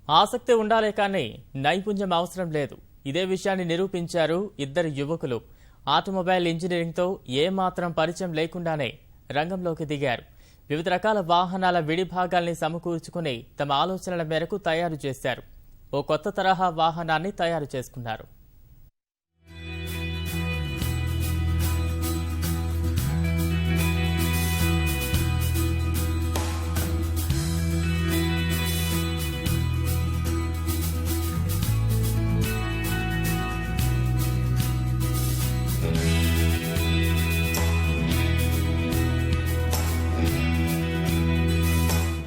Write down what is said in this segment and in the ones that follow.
ఆసక్తి ఉండాలే కానీ నైపుణ్యం అవసరం లేదు. ఇదే విషయాన్ని నిరూపించారు ఇద్దరు యువకులు. ఆటోమొబైల్ ఇంజనీరింగ్తో ఏమాత్రం పరిచయం లేకుండానే రంగంలోకి దిగారు. వివిధ రకాల వాహనాల విడిభాగాల్ని సమకూర్చుకుని తమ ఆలోచనల మేరకు తయారు చేశారు. ఓ కొత్త తరహా వాహనాన్ని తయారు చేసుకున్నారు.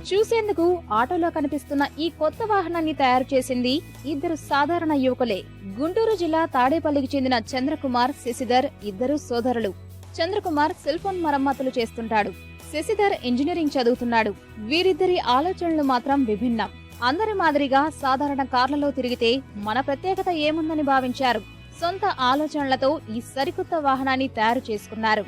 చూసేందుకు ఆటోలో కనిపిస్తున్న ఈ కొత్త వాహనాన్ని తయారు చేసింది ఇద్దరు సాధారణ యువకులే. గుంటూరు జిల్లా తాడేపల్లికి చెందిన చంద్రకుమార్, శశిధర్ ఇద్దరు సోదరులు. చంద్రకుమార్ సెల్ ఫోన్ మరమ్మతులు చేస్తుంటాడు. శశిధర్ ఇంజనీరింగ్ చదువుతున్నాడు. వీరిద్దరి ఆలోచనలు మాత్రం విభిన్నం. అందరి మాదిరిగా సాధారణ కార్లలో తిరిగితే మన ప్రత్యేకత ఏముందని భావించారు. సొంత ఆలోచనలతో ఈ సరికొత్త వాహనాన్ని తయారు చేసుకున్నారు.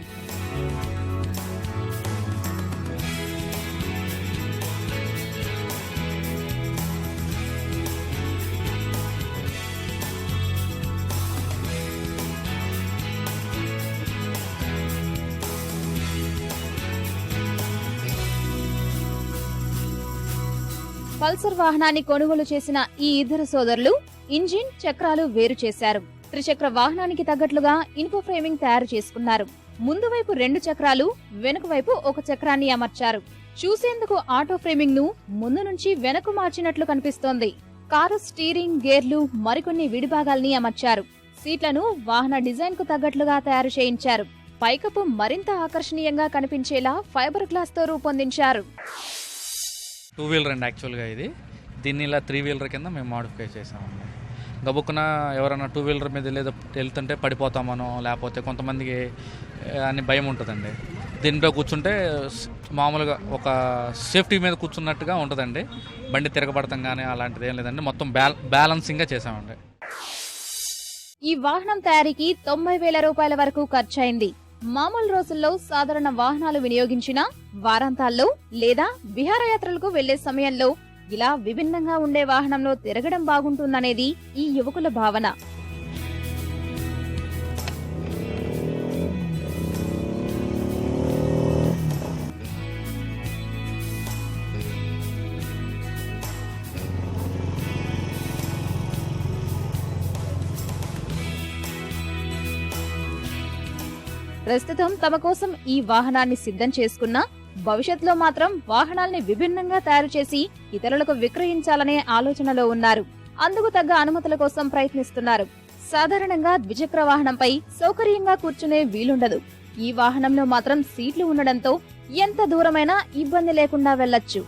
పల్సర్ వాహనాన్ని కొనుగోలు చేసిన ఈ ఇద్దరు సోదరులు ఇంజిన్, చక్రాలు వేరు చేశారు. త్రిచక్ర వాహనానికి తగ్గట్లుగా ఇనుప ఫ్రేమింగ్ తయారు చేసుకున్నారు. ముందు వైపు 2 చక్రాలు, వెనుక వైపు 1 చక్రాన్ని అమర్చారు. చూసేందుకు ఆటో ఫ్రేమింగ్ ను ముందు నుంచి వెనక్కు మార్చినట్లు కనిపిస్తోంది. కారు స్టీరింగ్, గేర్లు, మరికొన్ని విడిభాగాల్ని అమర్చారు. సీట్లను వాహన డిజైన్ కు తగ్గట్లుగా తయారు చేయించారు. పైకప్పు మరింత ఆకర్షణీయంగా కనిపించేలా ఫైబర్ గ్లాస్ తో రూపొందించారు. 2 వీలర్ అండి యాక్చువల్గా ఇది. దీన్ని ఇలా 3 వీలర్ కింద మేము మాడిఫై చేసామండి. గబుక్కున ఎవరైనా 2 వీలర్ మీద వెళ్తుంటే పడిపోతామనో లేకపోతే కొంతమందికి అని భయం ఉంటుందండి. దీనిలో కూర్చుంటే మామూలుగా ఒక సేఫ్టీ మీద కూర్చున్నట్టుగా ఉంటుందండి. బండి తిరగబడతాం కానీ అలాంటిది ఏం లేదండి. మొత్తం బ్యాలెన్సింగ్గా చేసామండి. ఈ వాహనం తయారీకి 90,000 రూపాయల వరకు ఖర్చయింది. మామూలు రోజుల్లో సాధారణ వాహనాలు వినియోగించినా వారాంతాల్లో లేదా విహారయాత్రలకు వెళ్లే సమయంలో ఇలా విభిన్నంగా ఉండే వాహనంలో తిరగడం బాగుంటుందనేది ఈ యువకుల భావన. ప్రస్తుతం తమ కోసం ఈ వాహనాన్ని సిద్ధం చేసుకున్నా భవిష్యత్తులో మాత్రం వాహనాల్ని విభిన్నంగా తయారు చేసి ఇతరులకు విక్రయించాలనే ఆలోచనలో ఉన్నారు. అందుకు తగ్గ అనుమతుల కోసం ప్రయత్నిస్తున్నారు. సాధారణంగా ద్విచక్ర వాహనంపై సౌకర్యంగా కూర్చునే వీలుండదు. ఈ వాహనంలో మాత్రం సీట్లు ఉండడంతో ఎంత దూరమైనా ఇబ్బంది లేకుండా వెళ్లొచ్చు.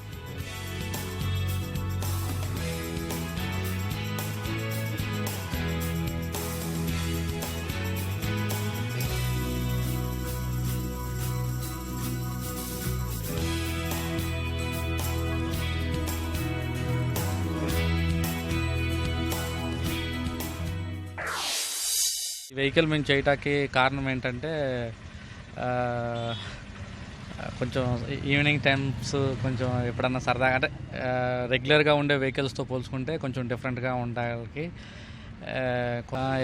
ఈ వెహికల్ మేము చేయటానికి కారణం ఏంటంటే కొంచెం ఈవినింగ్ టైమ్స్ కొంచెం ఎప్పుడన్నా సరదాగా అంటే రెగ్యులర్గా ఉండే వెహికల్స్తో పోల్చుకుంటే కొంచెం డిఫరెంట్గా ఉండడానికి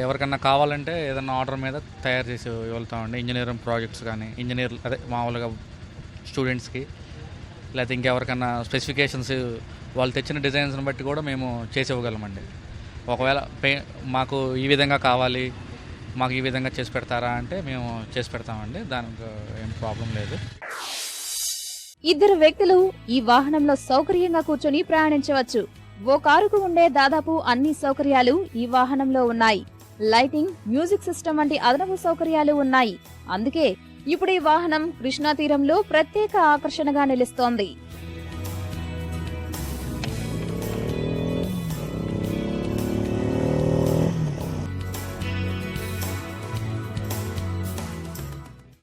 ఎవరికన్నా కావాలంటే ఏదన్నా ఆర్డర్ మీద తయారు చేసి వెళ్తామండి. ఇంజనీరింగ్ ప్రాజెక్ట్స్ కానీ అదే మామూలుగా స్టూడెంట్స్కి లేకపోతే ఇంకెవరికన్నా స్పెసిఫికేషన్స్ వాళ్ళు తెచ్చిన డిజైన్స్ని బట్టి కూడా మేము చేసి ఇవ్వగలమండి. ఒకవేళ మాకు ఈ విధంగా కావాలి, మాకు ఈ విధంగా చేసి పెడతారా అంటే మేము చేసి పెడతామండి. దానికి ఏం ప్రాబ్లం లేదు. ఇద్దరు వ్యక్తులు ఈ వాహనంలో సౌకర్యంగా కూర్చొని ప్రయాణించవచ్చు. ఓ కారుకు ఉండే దాదాపు అన్ని సౌకర్యాలు ఈ వాహనంలో ఉన్నాయి. లైటింగ్, మ్యూజిక్ సిస్టమ్ వంటి అదనపు సౌకర్యాలు ఉన్నాయి. అందుకే ఇప్పుడు ఈ వాహనం కృష్ణా తీరంలో ప్రత్యేక ఆకర్షణగా నిలుస్తోంది.